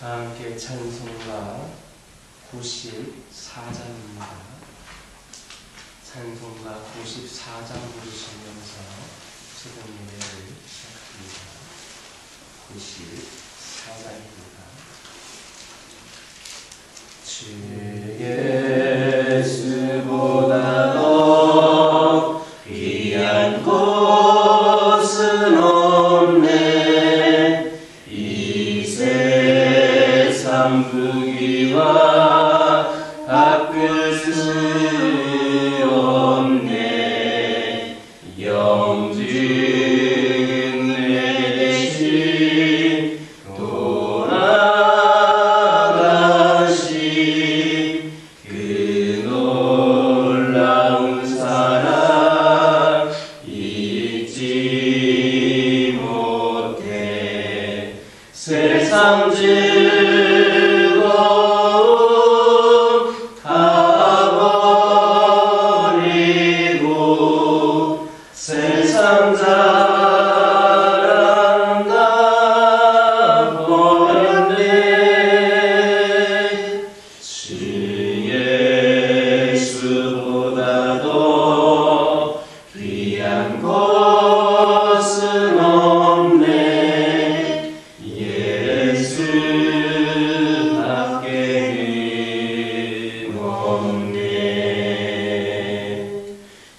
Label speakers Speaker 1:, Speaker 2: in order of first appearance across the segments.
Speaker 1: 함께 찬송가 94장입니다. 찬송가 94장 부르시면서 새벽 예배를 시작합니다. 94장입니다. 주 예수보다 더 귀한 곳은 없네. 이 세상 부귀와 바꿀 수 없네. 영증은 내 대신 돌아가신 그 놀라운 사랑 잊지 못해. 세상 즐거움 다 버리고 세상 자랑 다 버렸네. 주 예수보다 더 귀한 것은 없네. 예수밖에는 없네.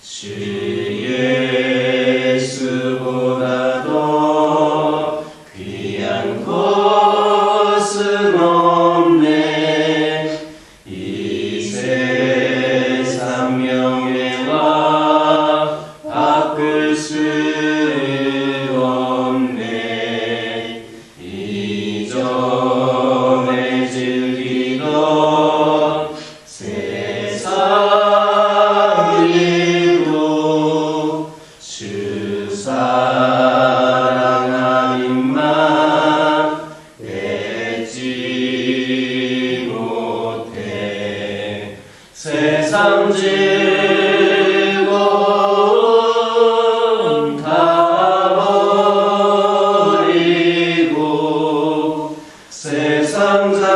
Speaker 1: 주 예수보다 더 귀한 것은 없네. 이 세상 명예와 바꿀 수 없네. 이전에 즐기던 세상 일도 주 사랑 아님만 맺지 못해. 세상 즐거움 다 버리고 세상 자랑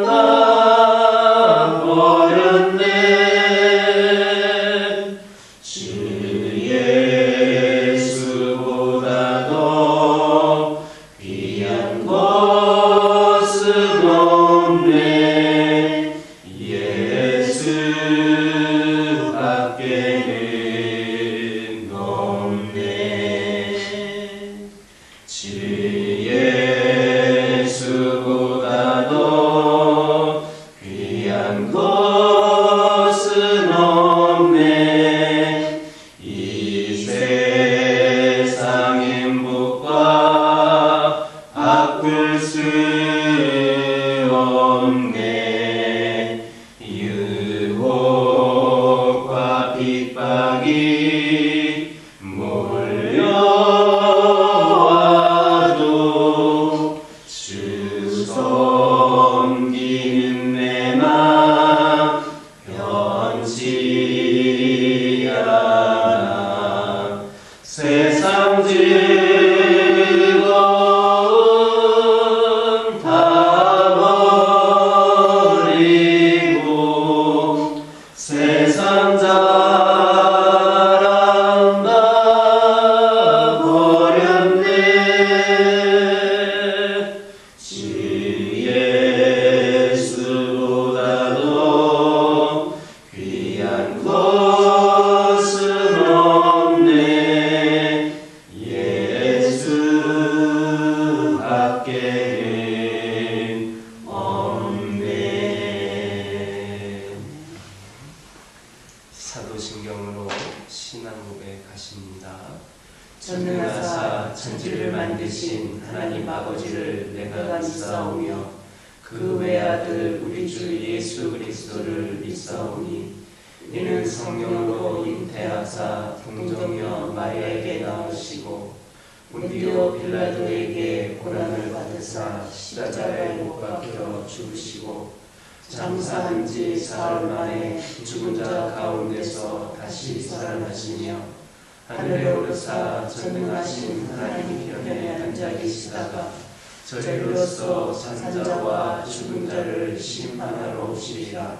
Speaker 1: 다 버렸네. 주 예수보다 더 귀한 것은 없네. 예수밖에는 없네. 주 예수보다 더 귀한 것은 없네. 이 세상 행복과 바꿀 수 없네. 유혹과 핍박이 몰려와도 주 섬기는 내 맘 변치 않아. 세상 즐거움 다 버리고 세상 자랑 다 버렸네. 주 예수보다 더 귀한 것은 없네. 예수밖에는 없네. 사도신경으로 신앙 고백하십니다.
Speaker 2: 전능하사 천지를 만드신 하나님 아버지를 내가 믿사오며 그 외아들 우리 주 예수 그리스도를 믿사오니 이는 성령으로 잉태하사 동정녀 마리아에게 나오시고 본디오 빌라도에게 고난을 받으사 십자가에 못 박혀 죽으시고 장사한 지 사흘 만에 죽은 자 가운데서 다시 살아나시며 하늘에 오르사 전능하신 하나님 편에 앉아 계시다가
Speaker 1: 저희로서 산자와 죽은 자를 심판하러 오시리라.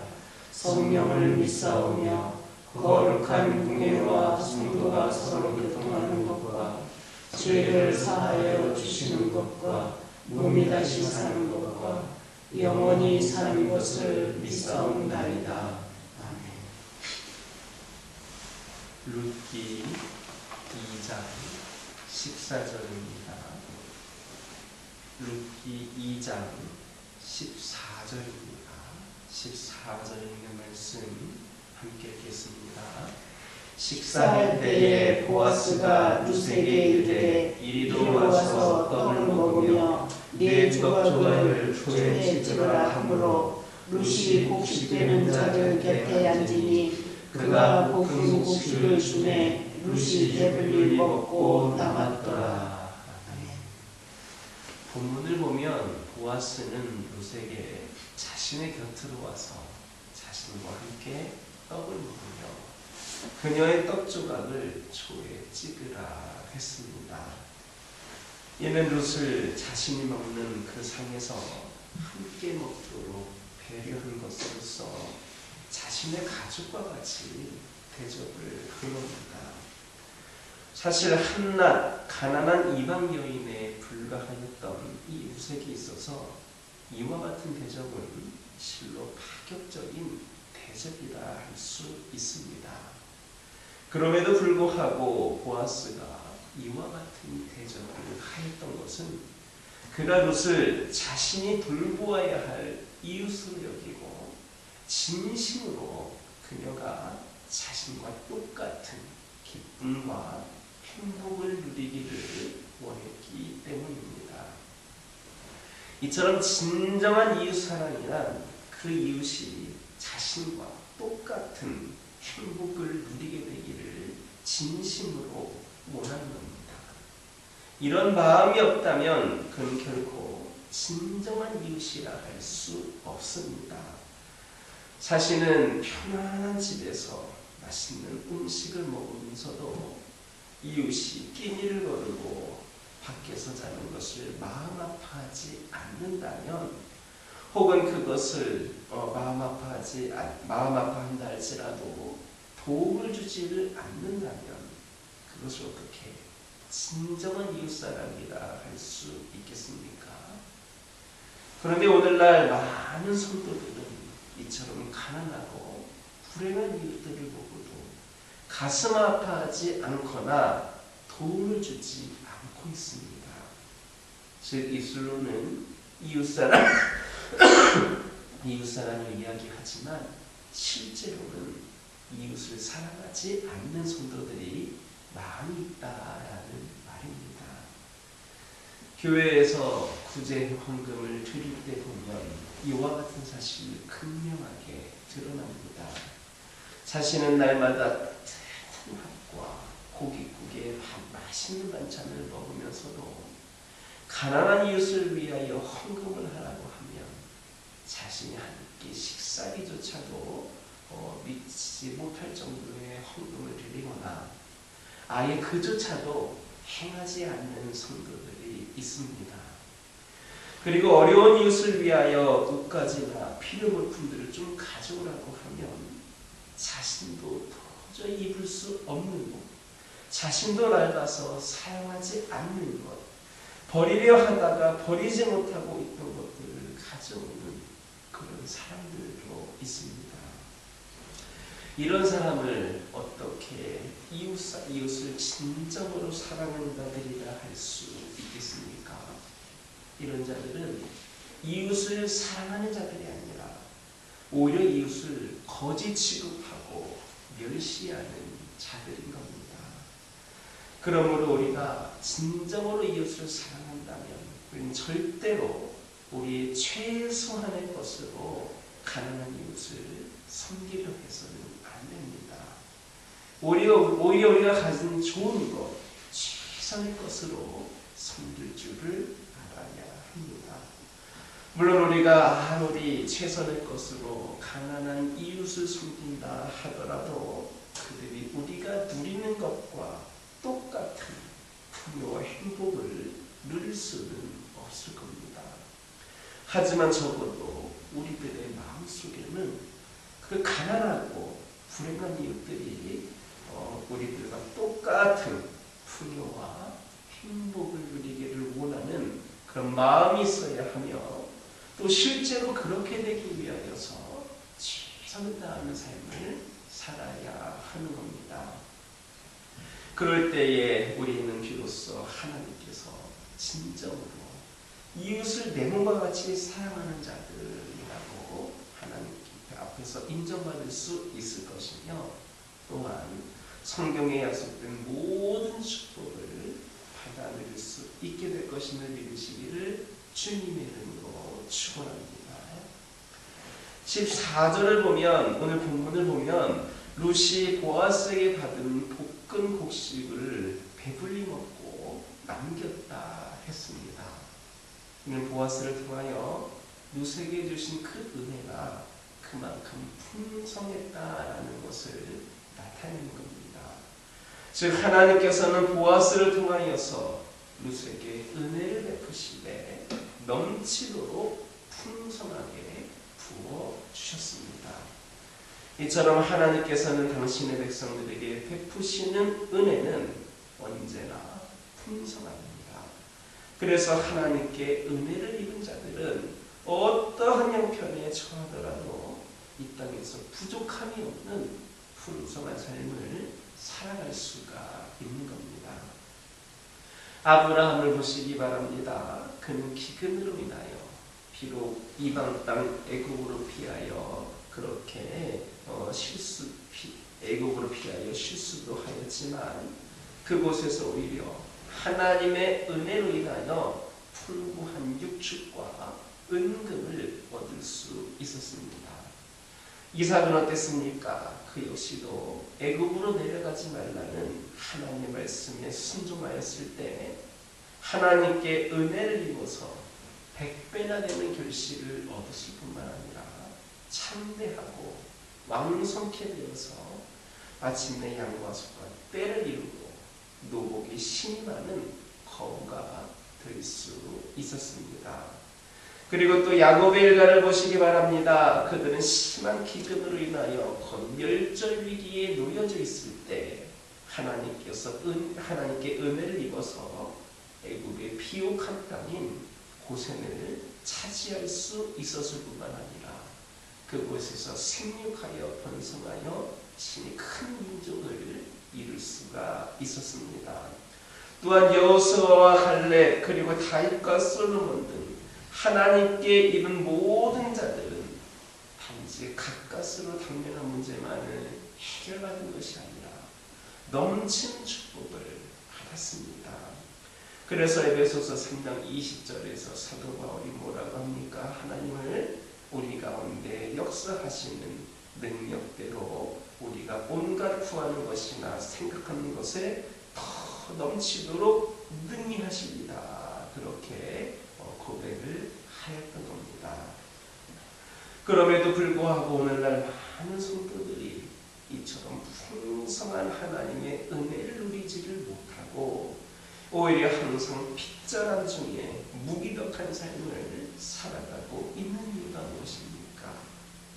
Speaker 1: 성령을 믿사오며 거룩한 공예와 성도가 서로 교통하는 것과 죄를 사하여 주시는 것과 몸이 다시 사는 것과 영원히 사는 것을 믿사옵나이다. 아멘. 룻기 2장 14절입니다. 룻기 2장 14절입니다. 14절에 있는 말씀 함께 읽겠습니다. 식사할 때에 보아스가 룻에게 이르되 이리로 와서 떡을 먹으며 네 조각조각을 초에 찢으라 하므로 룻이 곡식되는 자들 곁에 앉으니 그가 볶은 곡식을 주매 룻이 배불리 먹고 남았더라. 본문을 보면 보아스는 룻에게 자신의 곁으로 와서 자신과 함께 떡을 먹으며 그녀의 떡 조각을 초에 찍으라 했습니다. 이는 룻을 자신이 먹는 그 상에서 함께 먹도록 배려한 것으로서 자신의 가족과 같이 대접을 한 겁니다. 사실 한낱 가난한 이방 여인에 불과하였던 이 룻에게 있어서 이와 같은 대접은 실로 파격적인 대접이라 할 수 있습니다. 그럼에도 불구하고 보아스가 이와 같은 대접을 하였던 것은 그가 룻을 자신이 돌보아야 할 이웃으로 여기고 진심으로 그녀가 자신과 똑같은 기쁨과 행복을 누리기를 원했기 때문입니다. 이처럼 진정한 이웃사랑이란 그 이웃이 자신과 똑같은 행복을 누리게 되기를 진심으로 원하는 겁니다. 이런 마음이 없다면 그는 결코 진정한 이웃이라 할 수 없습니다. 자신은 편안한 집에서 맛있는 음식을 먹으면서도 이웃이 끼니를 거르고 밖에서 자는 것을 마음 아파하지 않는다면, 혹은 그것을 마음 아파한다 할지라도 도움을 주지를 않는다면 그것을 어떻게 진정한 이웃사랑이라 할 수 있겠습니까? 그런데 오늘날 많은 성도들은 이처럼 가난하고 불행한 이웃들을 보고도 가슴 아파하지 않거나 도움을 주지 않고 있습니다. 즉 입술로는 이웃사랑을 이야기하지만 실제로는 이웃을 사랑하지 않는 성도들이 많이 있다라는 말입니다. 교회에서 구제 헌금을 드릴 때 보면 이와 같은 사실이 극명하게 드러납니다. 자신은 날마다 따뜻한 밥과 고깃국에 맛있는 반찬을 먹으면서도 가난한 이웃을 위하여 헌금을 하라고 하면 자신이 한 끼 식사비조차도 미치지 못할 정도의 헌금을 드리거나 아예 그조차도 행하지 않는 성도들이 있습니다. 그리고 어려운 이웃을 위하여 옷가지나 필요물품들을 좀 가져오라고 하면 자신도 도저히 입을 수 없는 것, 자신도 낡아서 사용하지 않는 것, 버리려 하다가 버리지 못하고 있던 것들을 가져오는 그런 사람들도 있습니다. 이런 사람을 어떻게 이웃을 진정으로 사랑하는 자들이라 할 수 있겠습니까? 이런 자들은 이웃을 사랑하는 자들이 아니라 오히려 이웃을 거지 취급하고 멸시하는 자들인 겁니다. 그러므로 우리가 진정으로 이웃을 사랑한다면 우리는 절대로 우리의 최소한의 것으로 가난한 이웃을 섬기려 해서는 안 됩니다. 오히려 우리가 가진 좋은 것, 최선의 것으로 섬길 줄을 알아야 합니다. 물론 우리가 아무리 최선의 것으로 가난한 이웃을 섬긴다 하더라도 그들이 우리가 누리는 것과 똑같은 풍요와 행복을 누릴 수는 없을 겁니다. 하지만 적어도 우리들의 마음속에는 그 가난하고 불행한 이웃들이 우리들과 똑같은 풍요와 행복을 누리기를 원하는 그런 마음이 있어야 하며, 또 실제로 그렇게 되기 위하여서 최선을 다하는 삶을 살아야 하는 겁니다. 그럴 때에 우리는 비로소 하나님께서 진정으로 이웃을 내 몸과 같이 사랑하는 자들이라고 하나님 앞에서 인정받을 수 있을 것이며, 또한 성경에 약속된 모든 축복을 받아 누릴 수 있게 될 것임을 믿으시기를 주님의 이름으로 축원합니다. 14절을 보면, 오늘 본문을 보면 룻이 보아스에게 받은 볶은 곡식을 배불리 먹고 남겼다 했습니다. 이는 보아스를 통하여 룻에게 주신 그 은혜가 그만큼 풍성했다라는 것을 나타내는 겁니다. 즉 하나님께서는 보아스를 통하여서 룻에게 은혜를 베푸시되 넘치도록 풍성하게 부어 주셨습니다. 이처럼 하나님께서는 당신의 백성들에게 베푸시는 은혜는 언제나 풍성합니다. 그래서 하나님께 은혜를 입은 자들은 어떠한 형편에 처하더라도 이 땅에서 부족함이 없는 풍성한 삶을 살아갈 수가 있는 겁니다. 아브라함을 보시기 바랍니다. 그는 기근으로 인하여 비록 이방 땅 애굽으로 피하여 그렇게 애굽으로 피하여 실수도 하였지만 그곳에서 오히려 하나님의 은혜로 인하여 풍부한 육축과 은금을 얻을 수 있었습니다. 이삭은 어땠습니까? 그 역시도 애굽으로 내려가지 말라는 하나님의 말씀에 순종하였을 때 하나님께 은혜를 입어서 100배나 되는 결실을 얻었을 뿐만 아니라 참대하고 왕성케 되어서 마침내 양과 소가 때를 이루고 노복이 신이 많은 거우가 될 수 있었습니다. 그리고 또 야곱의 일가를 보시기 바랍니다. 그들은 심한 기근으로 인하여 거의 멸절 위기에 놓여져 있을 때 하나님께 은혜를 입어서 애굽의 비옥한 땅인 고센을 차지할 수 있었을 뿐만 아니라 그곳에서 생육하여 번성하여 신이 큰 민족을 이룰 수가 있었습니다. 또한 여호수아와 칼렙 그리고 다윗과 솔로몬 등 하나님께 입은 모든 자들은 단지 가까스로 당면한 문제만을 해결받은 것이 아니라 넘치는 축복을 받았습니다. 그래서 에베소서 3장 20절에서 사도 바울이 뭐라고 합니까? 하나님을 우리 가운데 역사하시는 능력대로 우리가 온갖 구하는 것이나 생각하는 것에 더 넘치도록 능히 하십니다. 그렇게 고백을 하였던 겁니다. 그럼에도 불구하고 오늘날 많은 성도들이 이처럼 풍성한 하나님의 은혜를 누리지를 못하고 오히려 항상 핍절함 중에 무기력한 삶을 살아가고 있는 이유가 무엇입니까?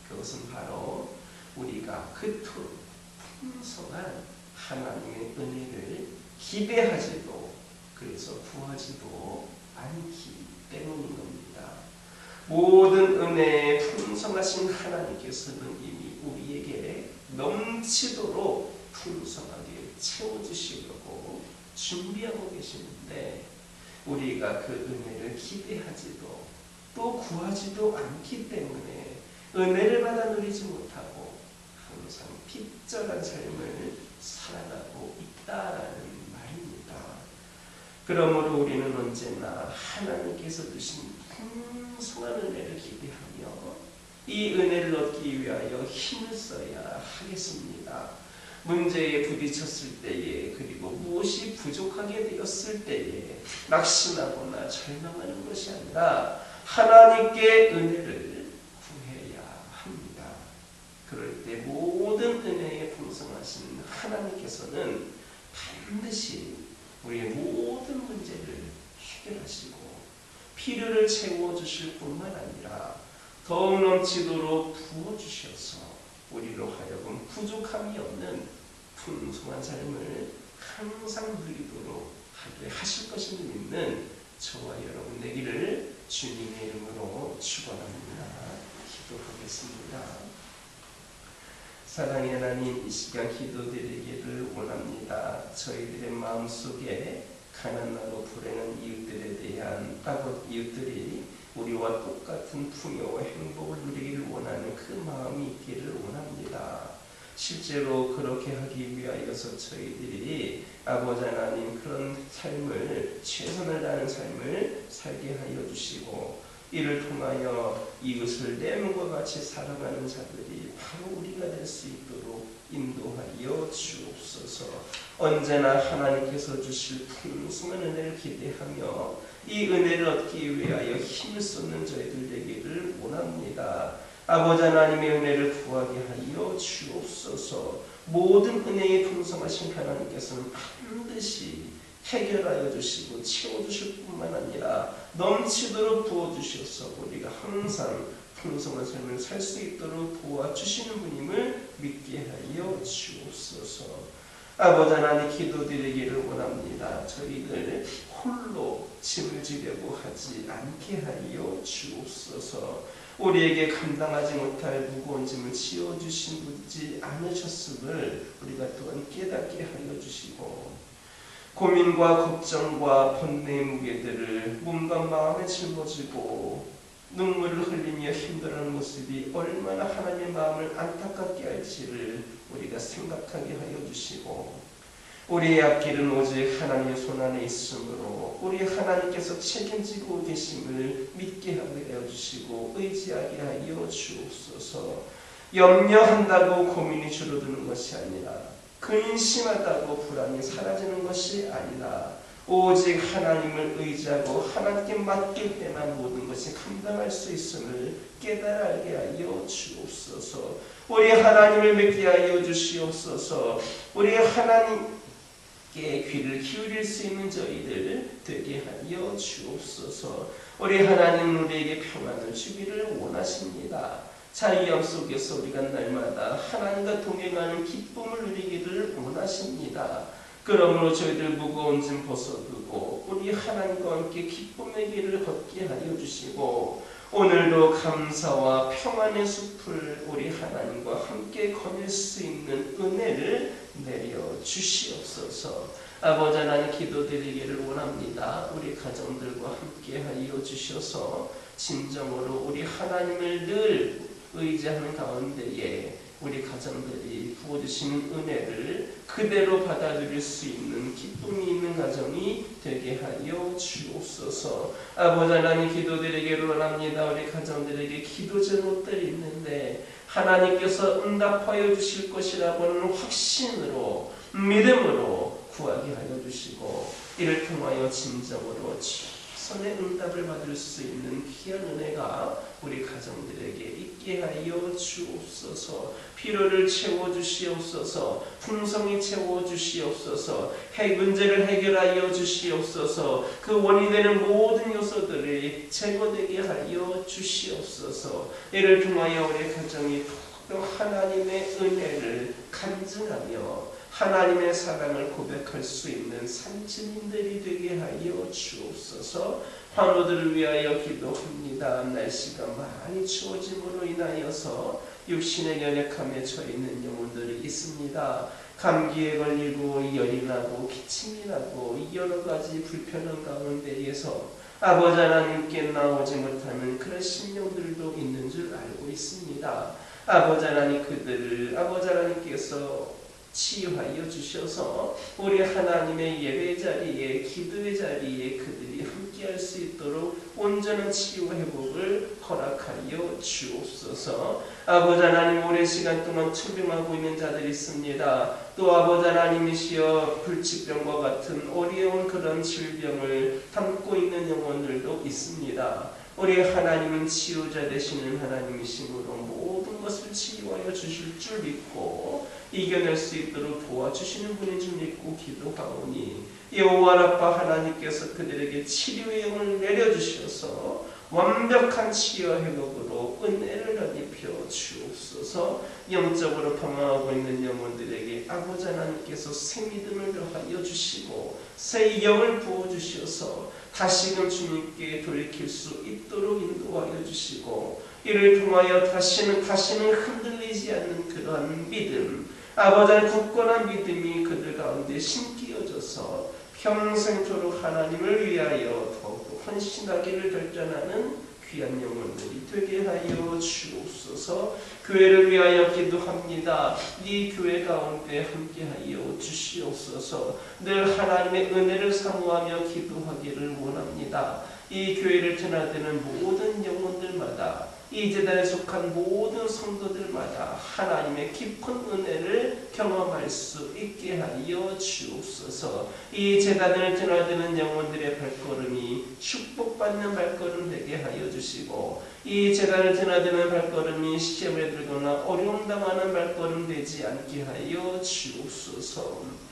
Speaker 1: 그것은 바로 우리가 그토록 풍성한 하나님의 은혜를 기대하지도 그래서 구하지도 않기 때문인 겁니다. 모든 은혜에 풍성하신 하나님께서는 이미 우리에게 넘치도록 풍성하게 채워주시려고 준비하고 계시는데 우리가 그 은혜를 기대하지도 또 구하지도 않기 때문에 은혜를 받아 누리지 못하고 항상 핍절한 삶을 살아가고 있다라는 말입니다. 그러므로 우리는 언제나 하나님께서 주신 풍성한 은혜를 기대하며 이 은혜를 얻기 위하여 힘을 써야 하겠습니다. 문제에 부딪혔을 때에 그리고 무엇이 부족하게 되었을 때에 낙심하거나 절망하는 것이 아니라 하나님께 은혜를 구해야 합니다. 그럴 때 모든 은혜에 풍성하신 하나님께서는 반드시 우리의 모든 문제를 해결하시고 필요를 채워주실 뿐만 아니라 더욱 넘치도록 부어주셔서 우리로 하여금 부족함이 없는 풍성한 삶을 항상 누리도록 하게 하실 것을 믿는 저와 여러분 되기를 주님의 이름으로 축원합니다. 기도하겠습니다. 사랑의 하나님, 이 시간 기도드리기를 원합니다. 저희들의 마음속에 가난하고 불행한 이웃들에 대한 이웃들이 우리와 똑같은 풍요와 행복을 누리기를 원하는 그 마음이 있기를 원합니다. 실제로 그렇게 하기 위하여서 저희들이 아버지 하나님 그런 삶을, 최선을 다하는 삶을 살게 하여 주시고, 이를 통하여 이웃을 내 몸과 같이 살아가는 자들이 바로 우리가 될 수 있도록 인도하여 주옵소서. 언제나 하나님께서 주실 풍성한 은혜를 기대하며 이 은혜를 얻기 위하여 힘을 쏟는 저희들 되기를 원합니다. 아버지 하나님의 은혜를 구하게 하여 주옵소서. 모든 은혜의 풍성하신 하나님께서는 반드시 해결하여 주시고 채워주실 뿐만 아니라 넘치도록 부어주셔서 우리가 항상 풍성한 삶을 살 수 있도록 도와주시는 분임을 믿게 하여 주옵소서. 아버지 하나님, 기도드리기를 원합니다. 저희들 홀로 짐을 지려고 하지 않게 하여 주옵소서. 우리에게 감당하지 못할 무거운 짐을 지어주시지 않으셨음을 우리가 또한 깨닫게 하여 주시고, 고민과 걱정과 번뇌의 무게들을 몸과 마음에 짊어지고 눈물을 흘리며 힘들어하는 모습이 얼마나 하나님의 마음을 안타깝게 할지를 우리가 생각하게 하여 주시고, 우리의 앞길은 오직 하나님의 손안에 있으므로 우리 하나님께서 책임지고 계심을 믿게 하여 주시고 의지하게 하여 주옵소서. 염려한다고 고민이 줄어드는 것이 아니라, 근심하다고 불안이 사라지는 것이 아니라, 오직 하나님을 의지하고 하나님께 맡길 때만 모든 것이 감당할 수 있음을 깨달아 알게 하여 주옵소서. 우리 하나님을 믿게 하여 주시옵소서. 우리 하나님께 귀를 기울일 수 있는 저희들 되게 하여 주옵소서. 우리 하나님 우리에게 평안을 주기를 원하십니다. 자유함 속에서 우리가 날마다 하나님과 동행하는 기쁨을 누리기를 원하십니다. 그러므로 저희들 무거운 짐 벗어두고 우리 하나님과 함께 기쁨의 길을 걷게 하여 주시고, 오늘도 감사와 평안의 숲을 우리 하나님과 함께 거닐 수 있는 은혜를 내려 주시옵소서. 아버지 하나님, 기도드리기를 원합니다. 우리 가정들과 함께 하여 주셔서 진정으로 우리 하나님을 늘 의지하는 가운데에 우리 가정들이 부어주시는 은혜를 그대로 받아들일 수 있는 기쁨이 있는 가정이 되게 하여 주옵소서. 아버지 하나님, 기도드리기를 원합니다. 우리 가정들에게 기도 제목들이 있는데 하나님께서 응답하여 주실 것이라고는 확신으로, 믿음으로 구하게 하여 주시고, 이를 통하여 진정으로 선의 응답을 받을 수 있는 귀한 은혜가 우리 가정들에게 있게 하여 주옵소서. 필요를 채워주시옵소서. 풍성히 채워주시옵소서. 문제를 해결하여 주시옵소서. 그 원인이 되는 모든 요소들이 제거되게 하여 주시옵소서. 이를 통하여 우리 가정이 또 하나님의 은혜를 간증하며 하나님의 사랑을 고백할 수 있는 산증인들이 되게 하여 주옵소서. 환우들을 위하여 기도합니다. 날씨가 많이 추워짐으로 인하여서 육신의 연약함에 처해있는 영혼들이 있습니다. 감기에 걸리고 열이 나고 기침이 나고 여러 가지 불편한 가운데에서 아버지 하나님께 나오지 못하는 그런 심령들도 있는 줄 알고 있습니다. 아버지 하나님, 그들을 아버지 하나님께서 치유하여 주셔서 우리 하나님의 예배 자리에, 기도의 자리에 그들이 함께할 수 있도록 온전한 치유 회복을 허락하여 주옵소서. 아버지 하나님, 오랜 시간 동안 투병하고 있는 자들이 있습니다. 또 아버지 하나님이시여 불치병과 같은 어려운 그런 질병을 담고 있는 영혼들도 있습니다. 우리 하나님은 치유자 되시는 하나님이시므로 모든 것을 치유하여 주실 줄 믿고 이겨낼 수 있도록 도와주시는 분인 줄 믿고 기도하오니, 여호와 아빠 하나님께서 그들에게 치료의 영을 내려주셔서 완벽한 치유 회복으로 은혜를 덧입혀 주옵소서. 영적으로 방황하고 있는 영혼들에게 아버지 하나님께서 새 믿음을 더하여 주시고 새 영을 부어주셔서 다시금 주님께 돌이킬 수 있도록 인도하여 주시고 이를 통하여 다시는 흔들리지 않는 그러한 믿음, 아버지의 굳건한 믿음이 그들 가운데 심기어져서 평생토록 하나님을 위하여 더욱 헌신하기를 결단하는 귀한 영혼들이 되게 하여 주옵소서. 교회를 위하여 기도합니다. 이 교회 가운데 함께하여 주시옵소서. 늘 하나님의 은혜를 사모하며 기도하기를 원합니다. 이 교회를 드나드는 모든 영혼들마다 이 재단에 속한 모든 성도들마다 하나님의 깊은 은혜를 경험할 수 있게 하여 주옵소서. 이 재단을 드나드는 영혼들의 발걸음이 축복받는 발걸음 되게 하여 주시고 이 재단을 드나드는 발걸음이 시험에 들거나 어려움 당하는 발걸음 되지 않게 하여 주옵소서.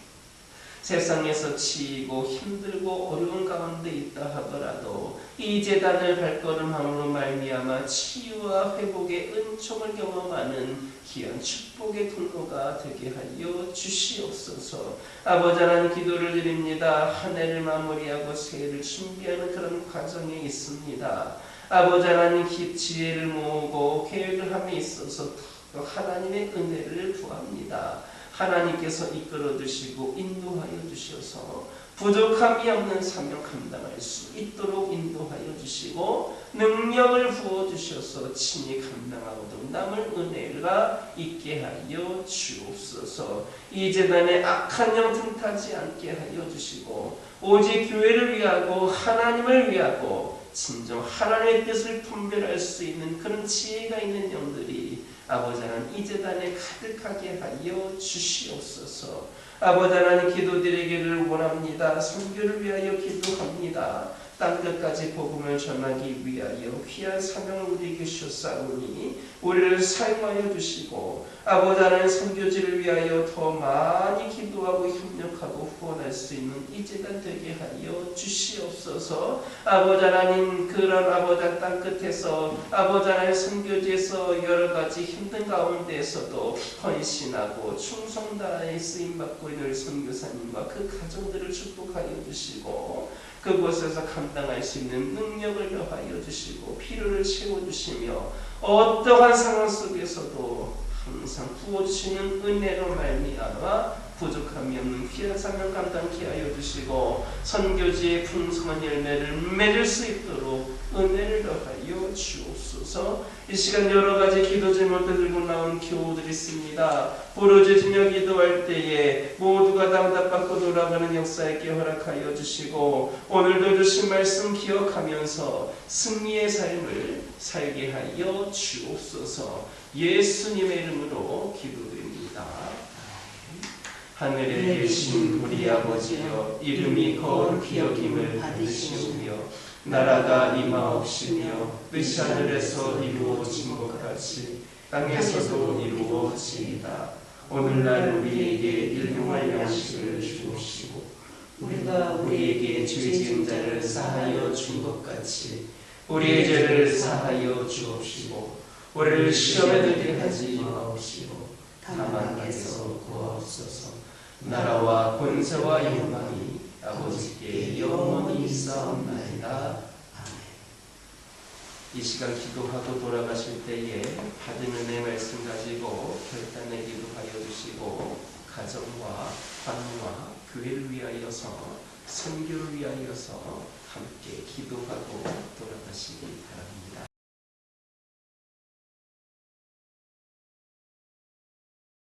Speaker 1: 세상에서 치이고 힘들고 어려운 가운데 있다 하더라도 이 제단을 발걸음함으로 말미암아 치유와 회복의 은총을 경험하는 귀한 축복의 통로가 되게 하여 주시옵소서. 아버지 하나님 기도를 드립니다. 한 해를 마무리하고 새해를 준비하는 그런 과정에 있습니다. 아버지 하나님 지혜를 모으고 계획을 함에 있어서 하나님의 은혜를 구합니다. 하나님께서 이끌어 주시고 인도하여 주셔서 부족함이 없는 사명 감당할 수 있도록 인도하여 주시고 능력을 부어 주셔서 친히 감당하고도 남을 은혜가 있게 하여 주옵소서. 이 재단에 악한 영 틈타지 않게 하여 주시고 오직 교회를 위하고 하나님을 위하고 진정 하나님의 뜻을 분별할 수 있는 그런 지혜가 있는 영들이 아버지 하나님 이 재단에 가득하게 하여 주시옵소서. 아버지 하나님 기도드리기를 원합니다. 선교를 위하여 기도합니다. 땅끝까지 복음을 전하기 위하여 귀한 사명을 우리에게 주셨사오니 우리를 사용하여 주시고 아버지 하나님 선교지를 위하여 더 많이 기도하고 협력하고 후원할 수 있는 이 재단 되게 하여 주시옵소서. 아버지 하나님 그런 아버지 땅끝에서 아버지 하나님 선교지에서 여러 가지 힘든 가운데에서도 헌신하고 충성 다해 쓰임받고 있는 선교사님과 그 가정들을 축복하여 주시고 그곳에서 감당할 수 있는 능력을 더하여 주시고 필요를 채워주시며 어떠한 상황 속에서도 항상 부어주시는 은혜로 말미암아 부족함이 없는 귀한 사명 감당케 하여 주시고 선교지의 풍성한 열매를 맺을 수 있도록 은혜를 더하여 주옵소서. 이 시간 여러 가지 기도 제목을 들고 나온 교우들이 있습니다. 부르짖으며 기도할 때에 모두가 응답받고 돌아가는 역사 있게 허락하여 주시고 오늘도 주신 말씀 기억하면서 승리의 삶을 살게 하여 주옵소서. 예수님의 이름으로 기도드립니다. 하늘에 계신 우리 아버지여 이름이 거룩히 여김을 받으시오며 나라가 임하옵시며 뜻이 하늘에서 이루어진 것 같이 땅에서도 이루어지이다. 오늘날 우리에게 일용할 양식을 주옵시고 우리가 우리에게 죄 지은 자를 사하여 준 것 같이 우리의 죄를 사하여 주옵시고 우리를 시험에 들게 하지 마옵시고 다만 악에서 구하옵소서. 나라와 권세와 영광이 아버지께 영원히 있사옵나이다. 아멘. 이 시간 기도하고 돌아가실 때에 받은 은혜 말씀 가지고 결단의 기도하여 주시고 가정과 관과 교회를 위하여서 선교를 위하여서 함께 기도하고 돌아가시기